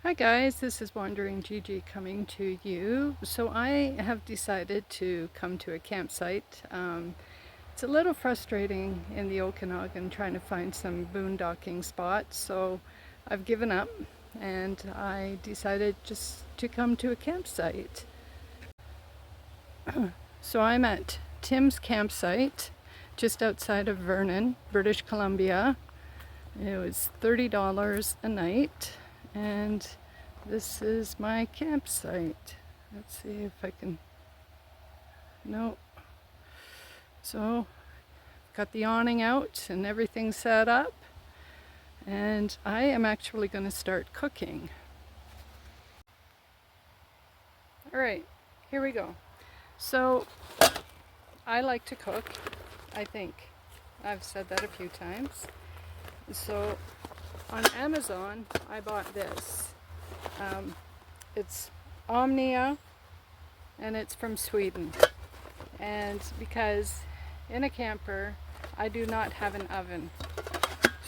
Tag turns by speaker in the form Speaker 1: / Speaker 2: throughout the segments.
Speaker 1: Hi guys, this is Wandering Gigi coming to you. So I have decided to come to a campsite. It's a little frustrating in the Okanagan trying to find some boondocking spots, so I've given up and I decided just to come to a campsite. So I'm at Tim's campsite just outside of Vernon, British Columbia. It was $30 a night, and this is my campsite. Let's see if I can, no. So, got the awning out and everything set up, and I am actually going to start cooking. Alright, here we go. So, I like to cook, I think. I've said that a few times. So on Amazon I bought this. It's Omnia and it's from Sweden. And because in a camper I do not have an oven,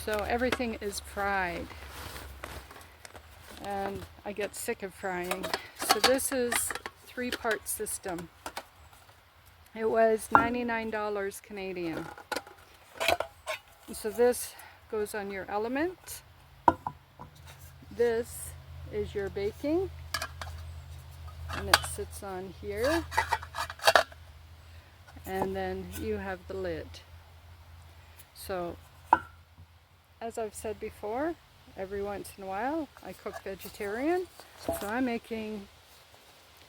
Speaker 1: so everything is fried and I get sick of frying. So this is 3-part system. It was $99 Canadian. So this goes on your element. This is your baking, and it sits on here, and then you have the lid. So as I've said before, every once in a while I cook vegetarian. So I'm making,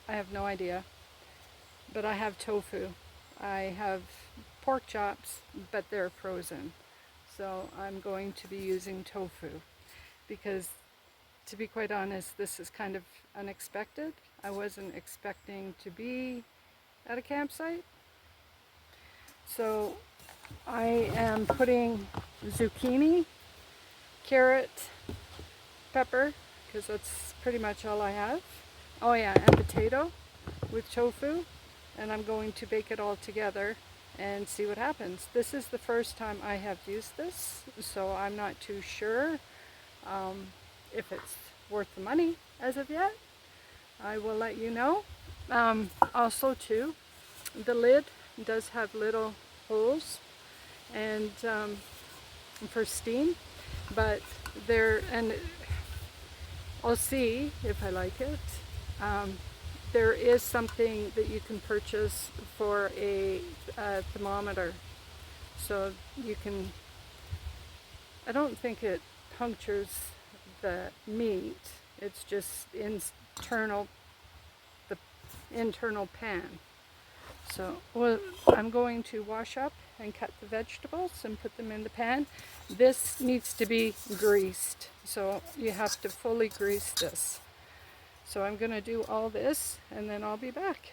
Speaker 1: I have no idea, but I have tofu. I have pork chops, but they're frozen. So I'm going to be using tofu because, to be quite honest, this is kind of unexpected. I wasn't expecting to be at a campsite. So I am putting zucchini, carrot, pepper, because that's pretty much all I have. Oh yeah, and potato with tofu, and I'm going to bake it all together and see what happens. This is the first time I have used this, so I'm not too sure if it's worth the money as of yet. I will let you know. Also too, the lid does have little holes and for steam, but and I'll see if I like it. There is something that you can purchase for a thermometer, so you can, I don't think it punctures the meat, it's just the internal pan. So I'm going to wash up and cut the vegetables and put them in the pan. This needs to be greased, so you have to fully grease this. So I'm going to do all this and then I'll be back.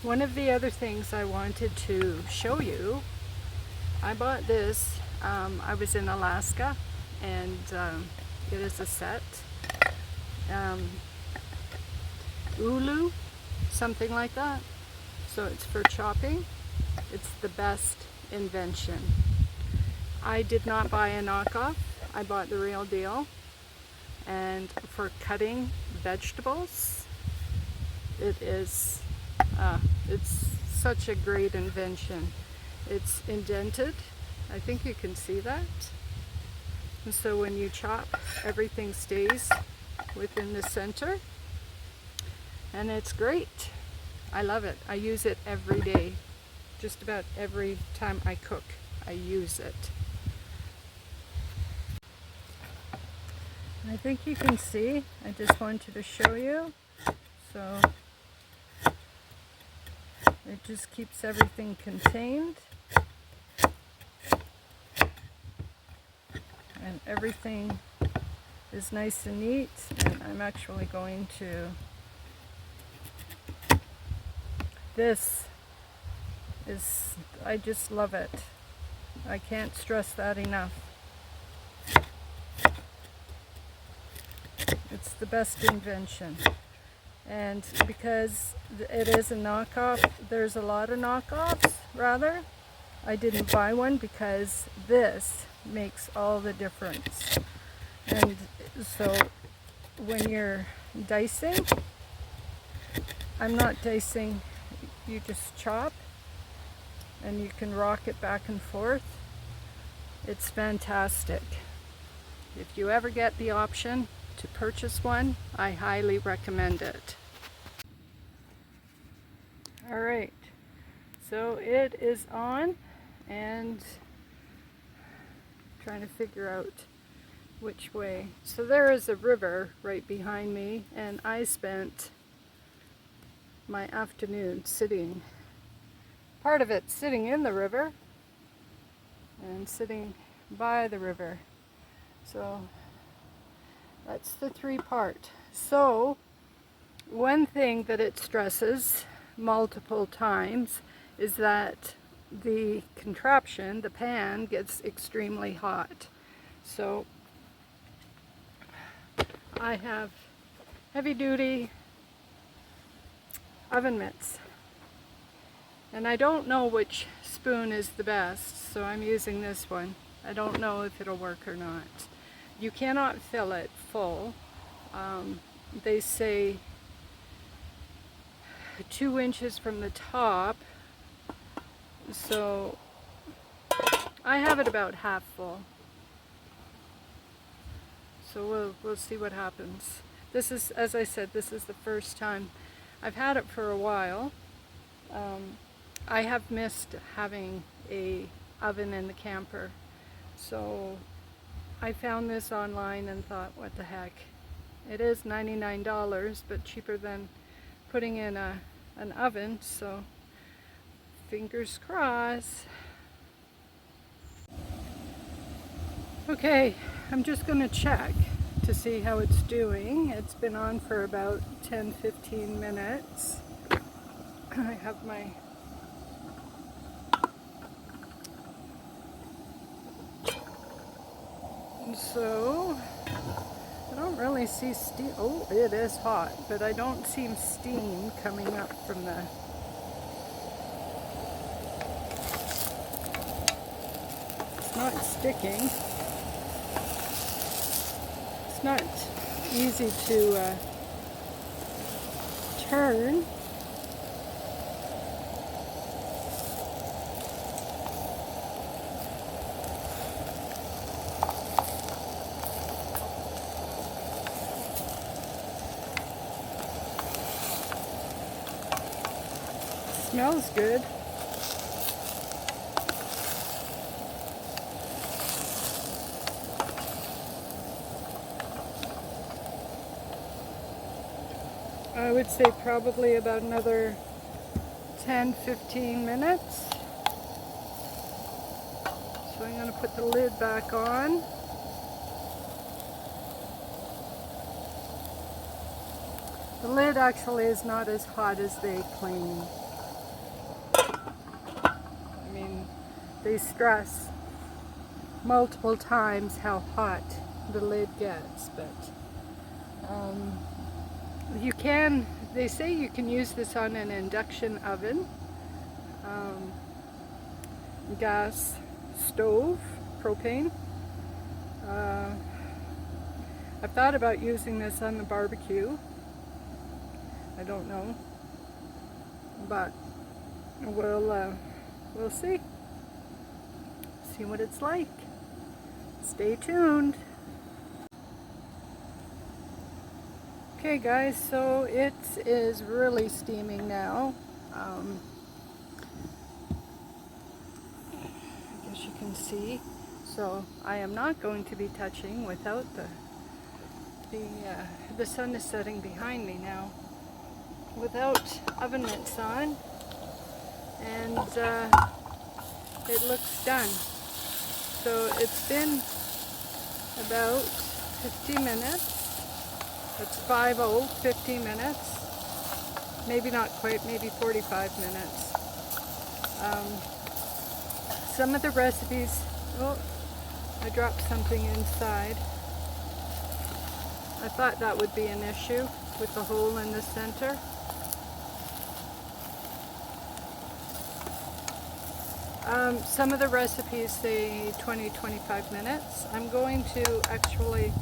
Speaker 1: One of the other things I wanted to show you, I bought this. I was in Alaska, and it is a set. Ulu, something like that. So it's for chopping. It's the best invention. I did not buy a knockoff. I bought the real deal. And for cutting vegetables, it's such a great invention. It's indented. I think you can see that. And so when you chop, everything stays within the center. And it's great. I love it. I use it every day. Just about every time I cook, I use it. I think you can see. I just wanted to show you. So it just keeps everything contained. And everything is nice and neat. And I'm actually going to, this is, I just love it. I can't stress that enough. It's the best invention. And because it is a knockoff, there's a lot of knockoffs, rather. I didn't buy one because this makes all the difference. And so when you're dicing, I'm not dicing, you just chop and you can rock it back and forth. It's fantastic. If you ever get the option to purchase one, I highly recommend it. All right, so it is on, and trying to figure out which way. So there is a river right behind me, and I spent my afternoon sitting, part of it sitting in the river and sitting by the river. So that's the three part. So one thing that it stresses multiple times is that the contraption, the pan, gets extremely hot. So I have heavy duty oven mitts, and I don't know which spoon is the best, so I'm using this one. I don't know if it'll work or not. You cannot fill it full. They say 2 inches from the top, so I have it about half full. So we'll see what happens. This is, as I said, this is the first time. I've had it for a while. I have missed having a oven in the camper, so I found this online and thought, what the heck. It is $99, but cheaper than putting in an oven, so fingers crossed. Okay, I'm just going to check to see how it's doing. It's been on for about 10-15 minutes. I have my so I don't really see steam. Oh, it is hot, but I don't see steam coming up from the it's not sticking. It's not easy to turn. Smells good. I would say probably about another 10-15 minutes. So I'm going to put the lid back on. The lid actually is not as hot as they claim. I mean, they stress multiple times how hot the lid gets, but you can, they say you can use this on an induction oven, gas stove, propane. I've thought about using this on the barbecue. I don't know, but we'll see what it's like. Stay tuned. Okay guys, so it is really steaming now. I guess you can see. So I am not going to be touching without the sun is setting behind me now, without oven mitts on, and it looks done. So it's been about 50 minutes. It's 5:00, 50 minutes. Maybe not quite, maybe 45 minutes. Some of the recipes, oh, I dropped something inside. I thought that would be an issue with the hole in the center. Some of the recipes say 20-25 minutes. I'm going to actually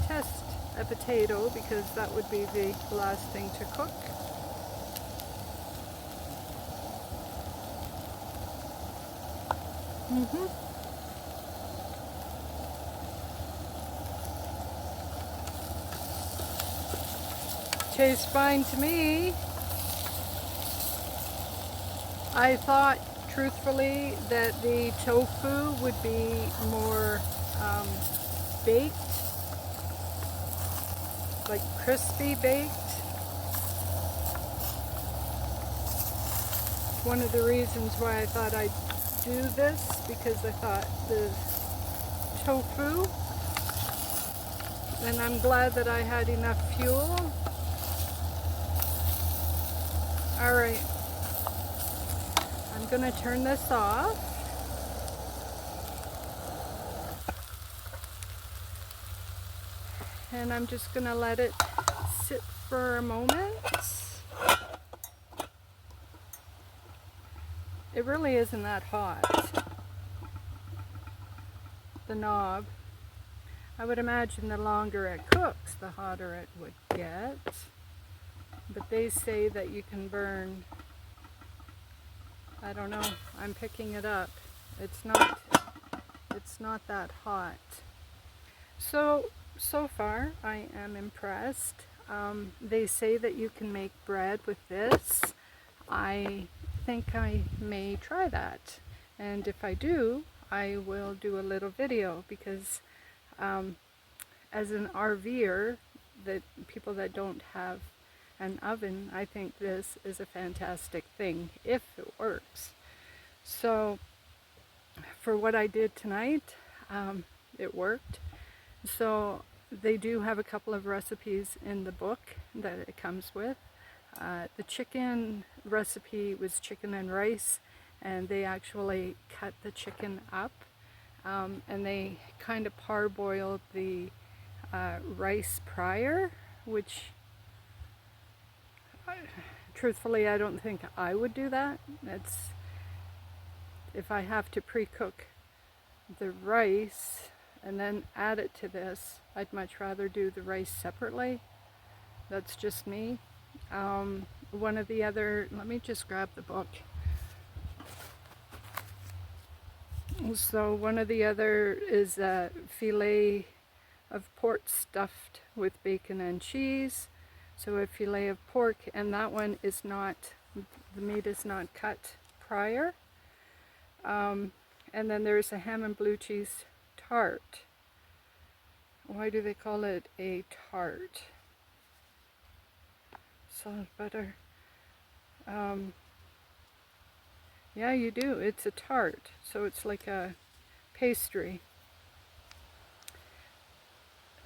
Speaker 1: test a potato because that would be the last thing to cook. Tastes fine to me. I thought, truthfully, that the tofu would be more baked, like crispy baked. One of the reasons why I thought I'd do this, because I thought the tofu, and I'm glad that I had enough fuel. Alright, I'm going to turn this off. And I'm just going to let it sit for a moment. It really isn't that hot, the knob. I would imagine the longer it cooks, the hotter it would get. But they say that you can burn, I don't know, I'm picking it up. It's not that hot. So far I am impressed. They say that you can make bread with this. I think I may try that. And if I do, I will do a little video because as an RVer, that people that don't have an oven, I think this is a fantastic thing if it works. So for what I did tonight, it worked. So they do have a couple of recipes in the book that it comes with. The chicken recipe was chicken and rice, and they actually cut the chicken up and they kind of parboiled the rice prior, which truthfully I don't think I would do that. If I have to pre-cook the rice and then add it to this, I'd much rather do the rice separately. That's just me. One of the other, let me just grab the book. So one of the other is a filet of pork stuffed with bacon and cheese. So a filet of pork, and that one is not, the meat is not cut prior. And then there's a ham and blue cheese tart. Why do they call it a tart? Salt butter. Yeah, you do. It's a tart. So it's like a pastry.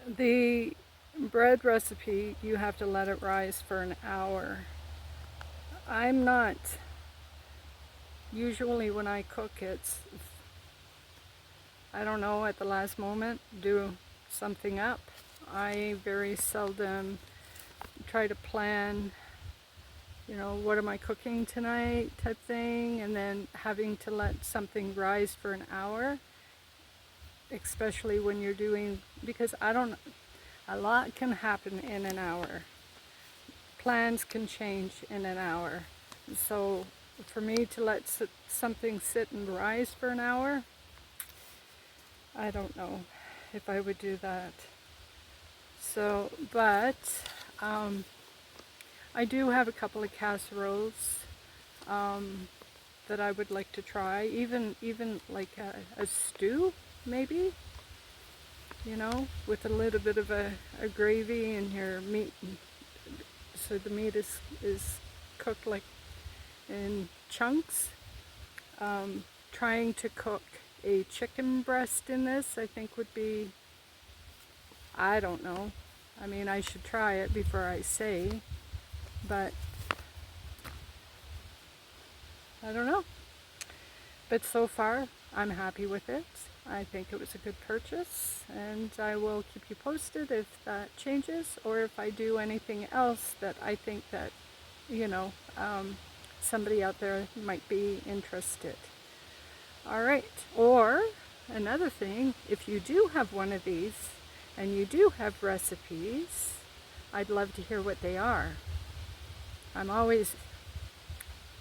Speaker 1: The bread recipe, you have to let it rise for an hour. I'm not, usually when I cook it's, I don't know, at the last moment, do something up. I very seldom try to plan, you know, what am I cooking tonight type thing, and then having to let something rise for an hour, especially when you're doing, because a lot can happen in an hour. Plans can change in an hour. So for me to let something sit and rise for an hour, I don't know if I would do that. So, but I do have a couple of casseroles that I would like to try, even like a stew maybe, you know, with a little bit of a gravy and your meat, so the meat is cooked like in chunks. Trying to cook a chicken breast in this, I think would be, I don't know, I mean, I should try it before I say, but I don't know. But so far, I'm happy with it. I think it was a good purchase, and I will keep you posted if that changes, or if I do anything else that I think that, you know, somebody out there might be interested. All right. Or another thing, if you do have one of these and you do have recipes, I'd love to hear what they are. I'm always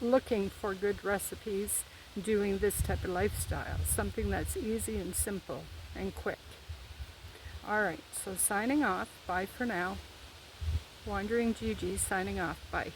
Speaker 1: looking for good recipes doing this type of lifestyle, something that's easy and simple and quick. Alright, so signing off. Bye for now. Wandering Gigi signing off. Bye.